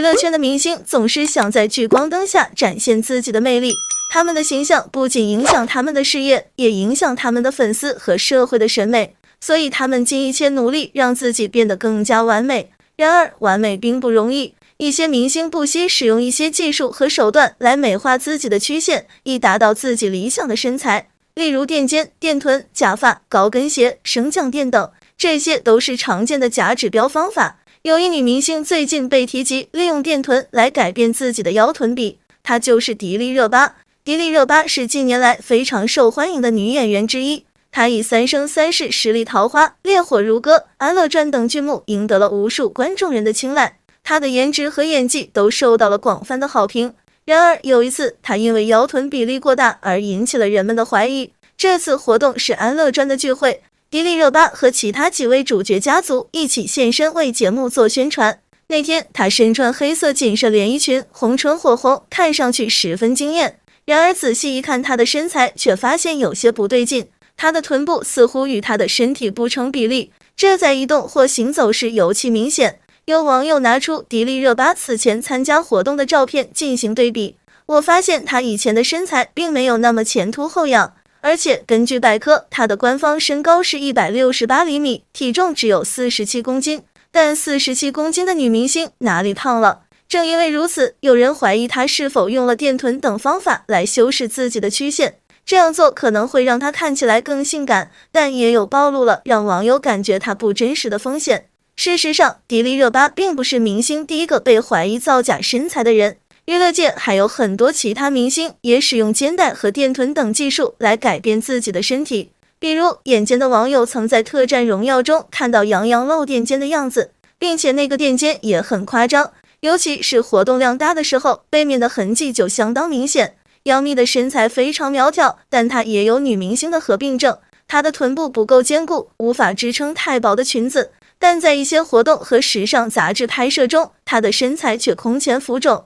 乐圈的明星总是想在聚光灯下展现自己的魅力，他们的形象不仅影响他们的事业，也影响他们的粉丝和社会的审美，所以他们尽一切努力让自己变得更加完美。然而，完美并不容易，一些明星不惜使用一些技术和手段来美化自己的曲线，以达到自己理想的身材。例如垫肩、垫臀、假发、高跟鞋、升降垫等，这些都是常见的假指标方法。有一女明星最近被提及利用垫臀来改变自己的腰臀比，她就是迪丽热巴。迪丽热巴是近年来非常受欢迎的女演员之一，她以《三生三世十里桃花》《烈火如歌》《安乐传》等剧目赢得了无数观众人的青睐，她的颜值和演技都受到了广泛的好评。然而有一次，她因为腰臀比例过大而引起了人们的怀疑。这次活动是《安乐传》的聚会，迪丽热巴和其他几位主角家族一起现身为节目做宣传。那天，她身穿黑色紧身连衣裙，红唇火红，看上去十分惊艳。然而仔细一看她的身材，却发现有些不对劲，她的臀部似乎与她的身体不成比例，这在移动或行走时尤其明显。有网友拿出迪丽热巴此前参加活动的照片进行对比，我发现她以前的身材并没有那么前凸后仰，而且根据百科，她的官方身高是168厘米，体重只有47公斤。但47公斤的女明星哪里胖了？正因为如此，有人怀疑她是否用了垫臀等方法来修饰自己的曲线，这样做可能会让她看起来更性感，但也有暴露了让网友感觉她不真实的风险。事实上，迪丽热巴并不是明星第一个被怀疑造假身材的人，娱乐界还有很多其他明星也使用肩带和垫臀等技术来改变自己的身体。比如，眼尖的网友曾在《特战荣耀》中看到杨洋露垫肩的样子，并且那个垫肩也很夸张，尤其是活动量大的时候，背面的痕迹就相当明显。杨幂的身材非常苗条，但她也有女明星的合并症，她的臀部不够坚固，无法支撑太薄的裙子。但在一些活动和时尚杂志拍摄中，她的身材却空前浮肿。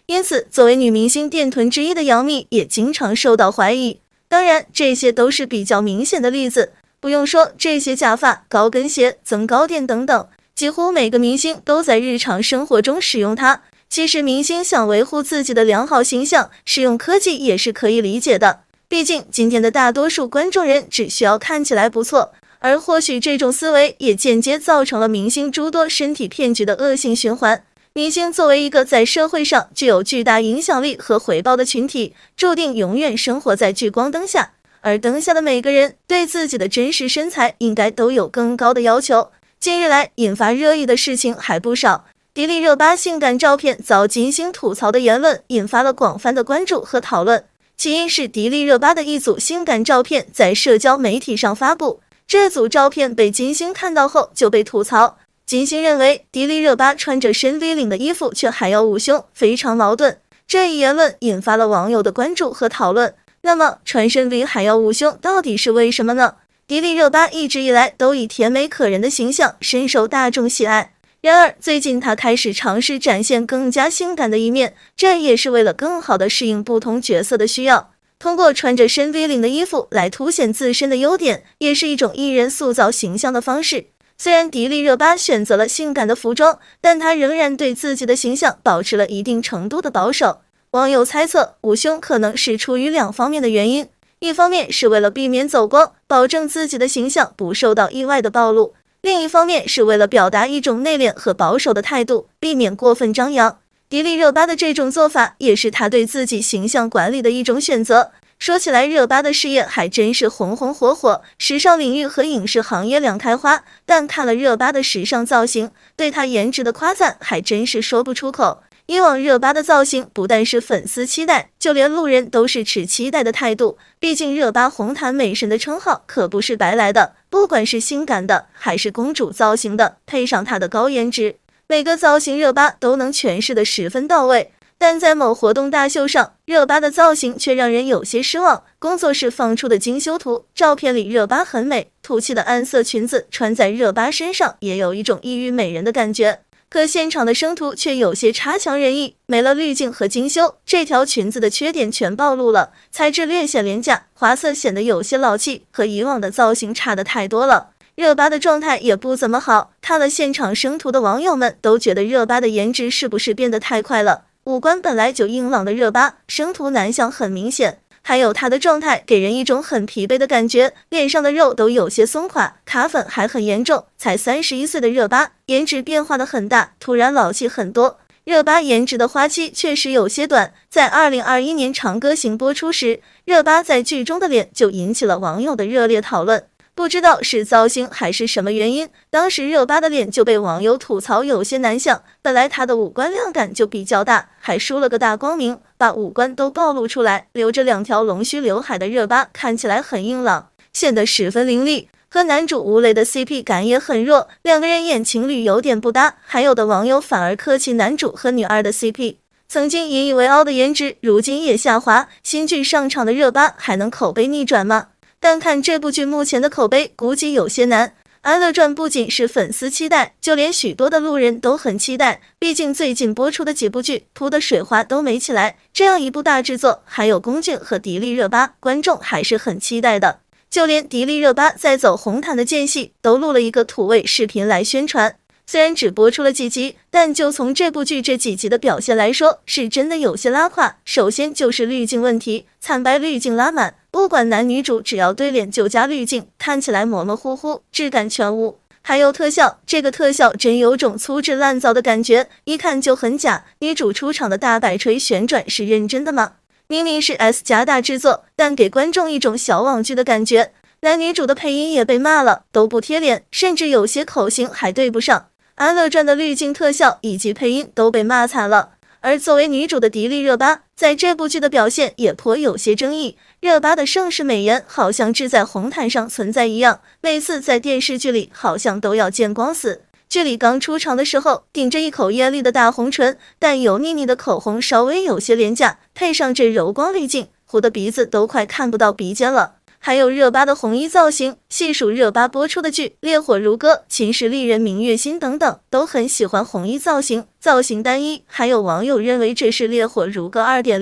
因此，作为女明星垫臀之一的杨幂也经常受到怀疑。当然，这些都是比较明显的例子。不用说，这些假发、高跟鞋、增高垫等等，几乎每个明星都在日常生活中使用它。其实，明星想维护自己的良好形象，使用科技也是可以理解的。毕竟，今天的大多数观众人只需要看起来不错。而或许这种思维也间接造成了明星诸多身体骗局的恶性循环。明星作为一个在社会上具有巨大影响力和回报的群体，注定永远生活在聚光灯下，而灯下的每个人对自己的真实身材应该都有更高的要求。近日来引发热议的事情还不少，迪丽热巴性感照片遭金星吐槽的言论引发了广泛的关注和讨论。起因是迪丽热巴的一组性感照片在社交媒体上发布，这组照片被金星看到后就被吐槽。金星认为迪丽热巴穿着深 V 领的衣服却还要捂胸，非常矛盾。这一言论引发了网友的关注和讨论。那么穿深 V 还要捂胸到底是为什么呢？迪丽热巴一直以来都以甜美可人的形象深受大众喜爱，然而最近她开始尝试展现更加性感的一面，这也是为了更好地适应不同角色的需要。通过穿着深 V 领的衣服来凸显自身的优点，也是一种艺人塑造形象的方式。虽然迪丽热巴选择了性感的服装，但她仍然对自己的形象保持了一定程度的保守。网友猜测，捂胸可能是出于2方面的原因，一方面是为了避免走光，保证自己的形象不受到意外的暴露；另一方面是为了表达一种内敛和保守的态度，避免过分张扬。迪丽热巴的这种做法也是她对自己形象管理的一种选择。说起来，热巴的事业还真是红红火火，时尚领域和影视行业两开花。但看了热巴的时尚造型，对她颜值的夸赞还真是说不出口。以往热巴的造型不但是粉丝期待，就连路人都是持期待的态度。毕竟热巴红毯美神的称号可不是白来的，不管是性感的还是公主造型的，配上她的高颜值，每个造型热巴都能诠释得十分到位。但在某活动大秀上，热巴的造型却让人有些失望。工作室放出的精修图照片里，热巴很美，凸起的暗色裙子穿在热巴身上也有一种异域美人的感觉。可现场的生图却有些差强人意，没了滤镜和精修，这条裙子的缺点全暴露了，材质略显廉价，花色显得有些老气，和以往的造型差得太多了。热巴的状态也不怎么好，看了现场生图的网友们都觉得热巴的颜值是不是变得太快了？五官本来就硬朗的热巴，生图男相很明显，还有她的状态给人一种很疲惫的感觉，脸上的肉都有些松垮，卡粉还很严重。才31岁的热巴，颜值变化的很大，突然老气很多。热巴颜值的花期确实有些短，在2021年《长歌行》播出时，热巴在剧中的脸就引起了网友的热烈讨论。不知道是造型还是什么原因，当时热巴的脸就被网友吐槽有些难相，本来她的五官量感就比较大，还梳了个大光明，把五官都暴露出来，留着2条龙须刘海的热巴看起来很硬朗，显得十分凌厉。和男主吴磊的 CP 感也很弱，两个人演情侣有点不搭，还有的网友反而客气男主和女二的 CP。曾经引以为傲的颜值，如今也下滑，新剧上场的热巴还能口碑逆转吗？但看这部剧目前的口碑，估计有些难。《安乐传》不仅是粉丝期待，就连许多的路人都很期待。毕竟最近播出的几部剧扑的水花都没起来，这样一部大制作，还有龚俊和迪丽热巴，观众还是很期待的。就连迪丽热巴在走红毯的间隙，都录了一个土味视频来宣传。虽然只播出了几集，但就从这部剧这几集的表现来说，是真的有些拉胯。首先就是滤镜问题，惨白滤镜拉满，不管男女主，只要对脸就加滤镜，看起来模模糊糊，质感全无。还有特效，这个特效真有种粗制滥造的感觉，一看就很假。女主出场的大摆锤旋转是认真的吗？明明是 S 加大制作，但给观众一种小网剧的感觉。男女主的配音也被骂了，都不贴脸，甚至有些口型还对不上。安乐传的滤镜特效以及配音都被骂惨了。而作为女主的迪丽热巴，在这部剧的表现也颇有些争议。热巴的盛世美颜好像只在红毯上存在一样，每次在电视剧里好像都要见光死。剧里刚出场的时候，顶着一口艳丽的大红唇，但油腻腻的口红稍微有些廉价，配上这柔光滤镜，糊的鼻子都快看不到鼻尖了。还有热巴的红衣造型，细数热巴播出的剧《烈火如歌》《秦时丽人明月心》等等，都很喜欢红衣造型，造型单一，还有网友认为这是《烈火如歌 2.0》。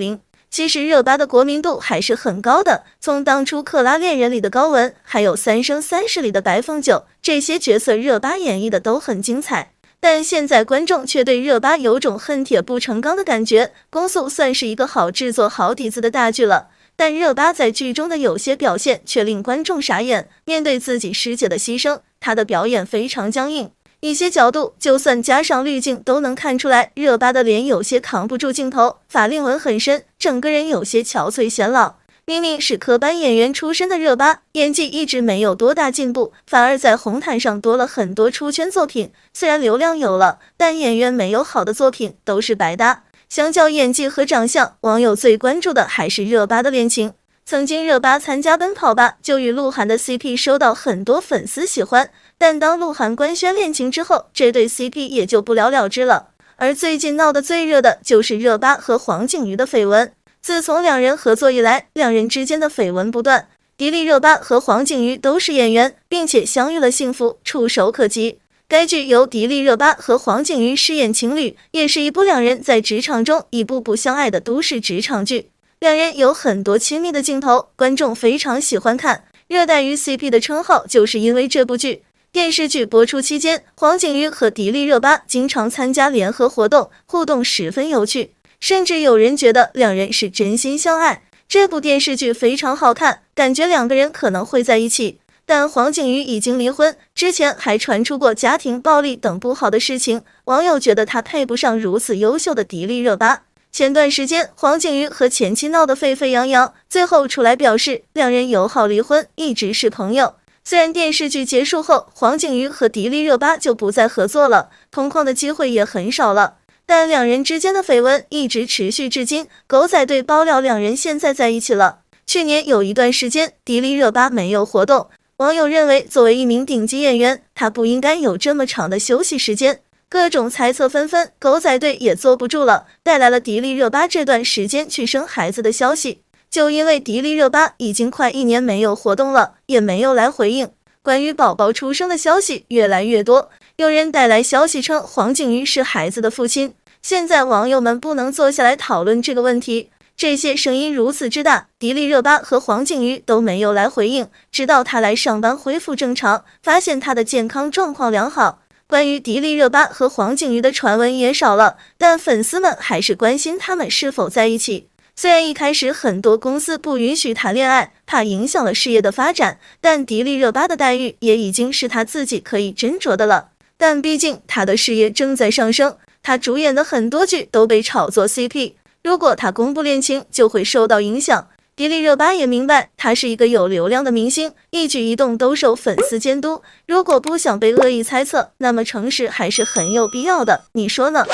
其实热巴的国民度还是很高的，从当初《克拉恋人》里的高雯，还有《三生三世》里的白凤九，这些角色热巴演绎的都很精彩。但现在观众却对热巴有种恨铁不成钢的感觉。公诉算是一个好制作、好底子的大剧了，但热巴在剧中的有些表现却令观众傻眼。面对自己师姐的牺牲，她的表演非常僵硬，一些角度就算加上滤镜都能看出来，热巴的脸有些扛不住镜头，法令纹很深，整个人有些憔悴显老。明明是科班演员出身的热巴，演技一直没有多大进步，反而在红毯上多了很多出圈作品。虽然流量有了，但演员没有好的作品都是白搭。相较演技和长相，网友最关注的还是热巴的恋情。曾经热巴参加《奔跑吧》就与鹿晗的 CP 收到很多粉丝喜欢，但当鹿晗官宣恋情之后，这对 CP 也就不了了之了。而最近闹得最热的就是热巴和黄景瑜的绯闻。自从两人合作以来，两人之间的绯闻不断。迪丽热巴和黄景瑜都是演员，并且相遇了幸福，触手可及。该剧由迪丽热巴和黄景瑜饰演情侣，也是一部两人在职场中一步步相爱的都市职场剧。两人有很多亲密的镜头，观众非常喜欢看。热带鱼 CP 的称号就是因为这部剧。电视剧播出期间，黄景瑜和迪丽热巴经常参加联合活动，互动十分有趣，甚至有人觉得两人是真心相爱。这部电视剧非常好看，感觉两个人可能会在一起。但黄景瑜已经离婚，之前还传出过家庭暴力等不好的事情，网友觉得他配不上如此优秀的迪丽热巴。前段时间，黄景瑜和前妻闹得沸沸扬扬，最后出来表示两人友好离婚，一直是朋友。虽然电视剧结束后，黄景瑜和迪丽热巴就不再合作了，同框的机会也很少了，但两人之间的绯闻一直持续至今。狗仔队爆料两人现在在一起了。去年有一段时间，迪丽热巴没有活动，网友认为作为一名顶级演员，她不应该有这么长的休息时间。各种猜测纷纷，狗仔队也坐不住了，带来了迪丽热巴这段时间去生孩子的消息。就因为迪丽热巴已经快1年没有活动了，也没有来回应。关于宝宝出生的消息越来越多，有人带来消息称黄景瑜是孩子的父亲。现在网友们不能坐下来讨论这个问题，这些声音如此之大，迪丽热巴和黄景瑜都没有来回应，直到她来上班恢复正常，发现她的健康状况良好。关于迪丽热巴和黄景瑜的传闻也少了，但粉丝们还是关心他们是否在一起。虽然一开始很多公司不允许谈恋爱，怕影响了事业的发展，但迪丽热巴的待遇也已经是她自己可以斟酌的了。但毕竟她的事业正在上升，她主演的很多剧都被炒作 CP， 如果她公布恋情就会受到影响。迪丽热巴也明白，她是一个有流量的明星，一举一动都受粉丝监督，如果不想被恶意猜测，那么诚实还是很有必要的，你说呢？